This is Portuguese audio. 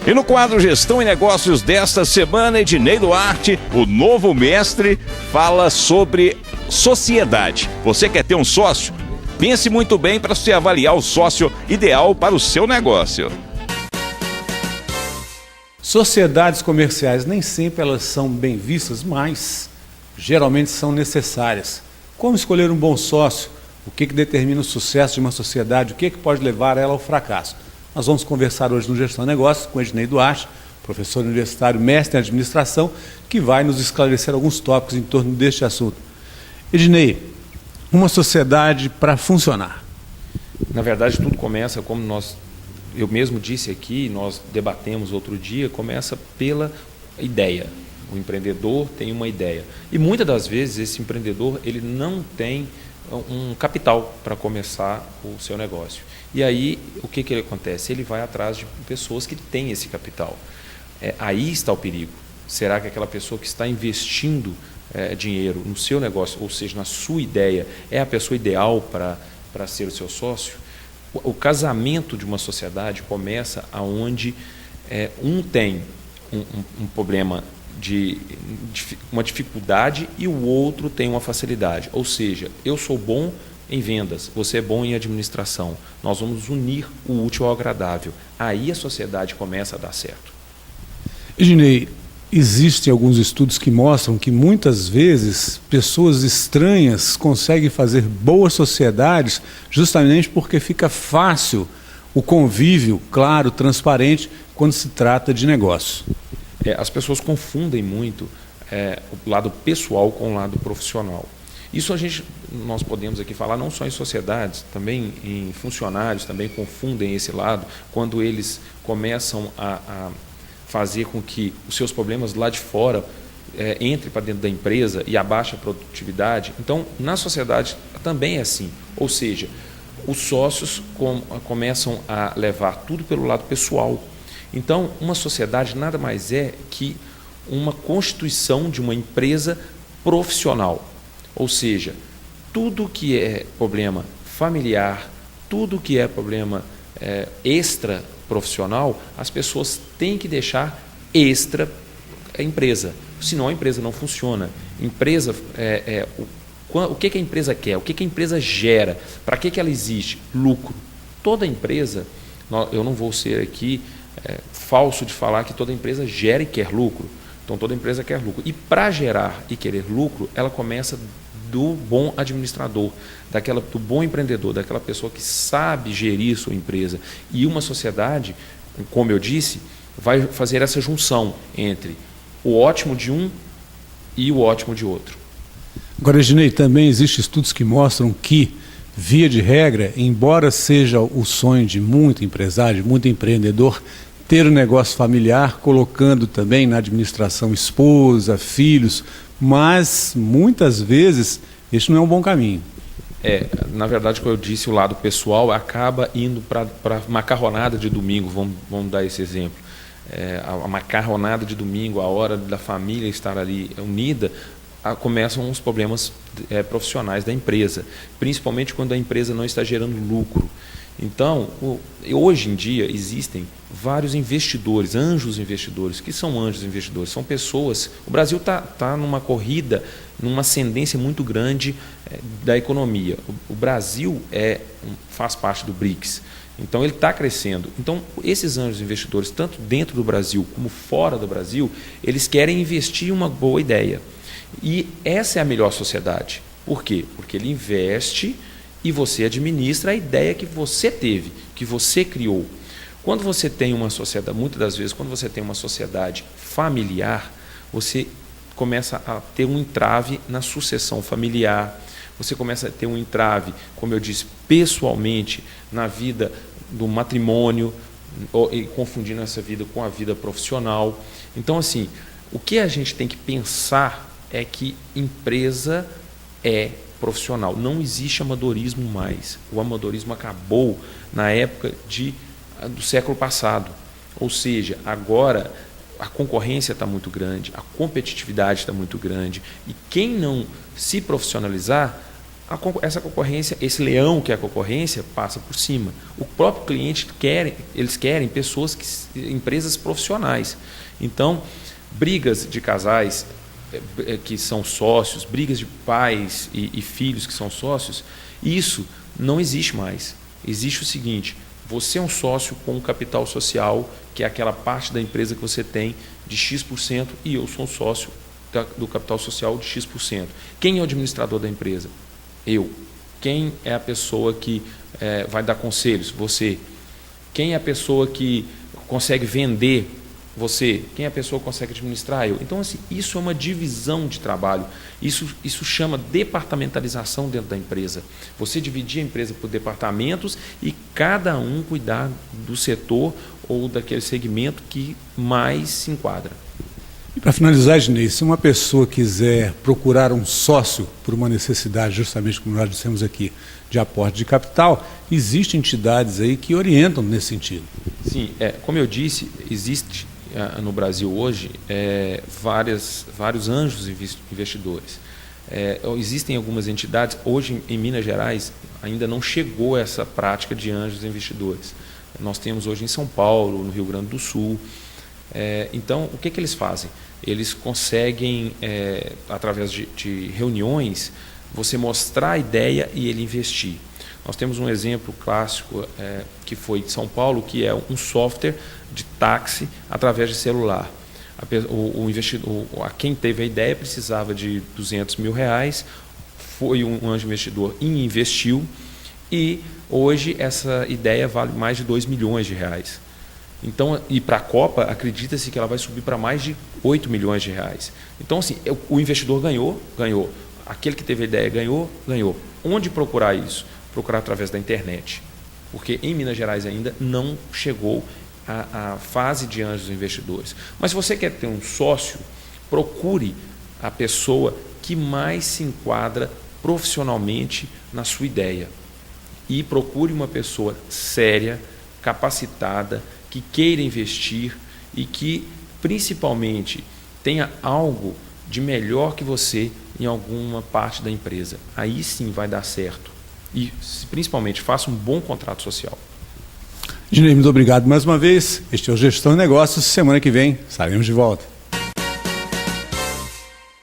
E no quadro Gestão e Negócios desta semana, Ednei Duarte, o novo mestre, fala sobre sociedade. Você quer ter um sócio? Pense muito bem para você avaliar o sócio ideal para o seu negócio. Sociedades comerciais nem sempre elas são bem vistas, mas geralmente são necessárias. Como escolher um bom sócio? O que determina o sucesso de uma sociedade? O que pode levar ela ao fracasso? Nós vamos conversar hoje no Gestão de Negócios com Ednei Duarte, professor universitário, mestre em administração, que vai nos esclarecer alguns tópicos em torno deste assunto. Ednei, uma sociedade para funcionar. Na verdade, tudo começa, como eu mesmo disse aqui, nós debatemos outro dia, começa pela ideia. O empreendedor tem uma ideia. E muitas das vezes esse empreendedor ele não tem um capital para começar o seu negócio. E aí, o que acontece? Ele vai atrás de pessoas que têm esse capital. Aí está o perigo. Será que aquela pessoa que está investindo dinheiro no seu negócio, ou seja, na sua ideia, é a pessoa ideal para ser o seu sócio? O casamento de uma sociedade começa aonde um tem um problema de uma dificuldade e o outro tem uma facilidade. Ou seja, eu sou bom em vendas, você é bom em administração. Nós vamos unir o útil ao agradável. Aí a sociedade começa a dar certo. Ednei, existem alguns estudos que mostram que muitas vezes pessoas estranhas conseguem fazer boas sociedades justamente porque fica fácil o convívio, claro, transparente, quando se trata de negócio. As pessoas confundem muito o lado pessoal com o lado profissional. Isso nós podemos aqui falar não só em sociedades, também em funcionários, também confundem esse lado quando eles começam a fazer com que os seus problemas lá de fora entrem para dentro da empresa e abaixe a produtividade. Então, na sociedade também é assim. Ou seja, os sócios começam a levar tudo pelo lado pessoal. Então, uma sociedade nada mais é que uma constituição de uma empresa profissional. Ou seja, tudo que é problema familiar, tudo que é problema extra profissional, as pessoas têm que deixar extra a empresa, senão a empresa não funciona. Empresa o que a empresa quer? O que a empresa gera? Para que ela existe? Lucro. Toda empresa, eu não vou ser aqui falso de falar que toda empresa gera e quer lucro. Então toda empresa quer lucro. E para gerar e querer lucro, ela começa do bom administrador, do bom empreendedor, daquela pessoa que sabe gerir sua empresa. E uma sociedade, como eu disse, vai fazer essa junção entre o ótimo de um e o ótimo de outro. Agora, Ednei, também existem estudos que mostram que, via de regra, embora seja o sonho de muito empresário, de muito empreendedor, ter um negócio familiar, colocando também na administração esposa, filhos, mas muitas vezes isso não é um bom caminho. Na verdade, como eu disse, o lado pessoal acaba indo para a macarronada de domingo, vamos dar esse exemplo. A macarronada de domingo, a hora da família estar ali unida, começam os problemas profissionais da empresa, principalmente quando a empresa não está gerando lucro. Então, hoje em dia existem vários investidores, anjos investidores. O que são anjos investidores? São pessoas... O Brasil está numa corrida, numa ascendência muito grande da economia. O Brasil faz parte do BRICS. Então, ele está crescendo. Então, esses anjos investidores, tanto dentro do Brasil como fora do Brasil, eles querem investir em uma boa ideia. E essa é a melhor sociedade. Por quê? Porque ele investe e você administra a ideia que você teve, que você criou. Quando você tem uma sociedade, muitas das vezes, quando você tem uma sociedade familiar, você começa a ter um entrave na sucessão familiar, você começa a ter um entrave, como eu disse, pessoalmente, na vida do matrimônio, e confundindo essa vida com a vida profissional. Então, assim, o que a gente tem que pensar é que empresa é profissional. Não existe amadorismo mais. O amadorismo acabou na época do século passado. Ou seja, agora a concorrência está muito grande, a competitividade está muito grande, e quem não se profissionalizar essa concorrência, esse leão que é a concorrência, passa por cima. O próprio cliente eles querem empresas profissionais. Então, brigas de casais que são sócios, brigas de pais e filhos que são sócios, isso não existe mais. Existe o seguinte: você é um sócio com um capital social, que é aquela parte da empresa que você tem de X%, e eu sou um sócio do capital social de X%. Quem é o administrador da empresa? Eu. Quem é a pessoa que vai dar conselhos? Você. Quem é a pessoa que consegue vender? Você. Quem é a pessoa que consegue administrar? Eu. Então, assim, isso é uma divisão de trabalho. Isso chama departamentalização dentro da empresa. Você dividir a empresa por departamentos e cada um cuidar do setor ou daquele segmento que mais se enquadra. E para finalizar, Ednei, se uma pessoa quiser procurar um sócio por uma necessidade, justamente como nós dissemos aqui, de aporte de capital, existem entidades aí que orientam nesse sentido. Sim, como eu disse, existe no Brasil hoje vários anjos investidores. Existem algumas entidades, hoje em Minas Gerais ainda não chegou essa prática de anjos investidores. Nós temos hoje em São Paulo, no Rio Grande do Sul. Então, o que eles fazem? Eles conseguem, através de reuniões, você mostrar a ideia e ele investir. Nós temos um exemplo clássico que foi de São Paulo, que é um software de táxi através de celular. O investidor, quem teve a ideia precisava de R$200 mil, foi um anjo investidor e investiu, e hoje essa ideia vale mais de R$2 milhões. Então, e para a Copa, acredita-se que ela vai subir para mais de R$8 milhões. Então, assim, o investidor ganhou. Aquele que teve a ideia ganhou. Onde procurar isso? Procurar através da internet. Porque em Minas Gerais ainda não chegou a fase de anjos investidores. Mas se você quer ter um sócio, procure a pessoa que mais se enquadra profissionalmente na sua ideia. E procure uma pessoa séria, capacitada, que queira investir e que, principalmente, tenha algo de melhor que você em alguma parte da empresa. Aí sim vai dar certo. E, principalmente, faça um bom contrato social. Ednei, muito obrigado mais uma vez. Este é o Gestão de Negócios. Semana que vem estaremos de volta.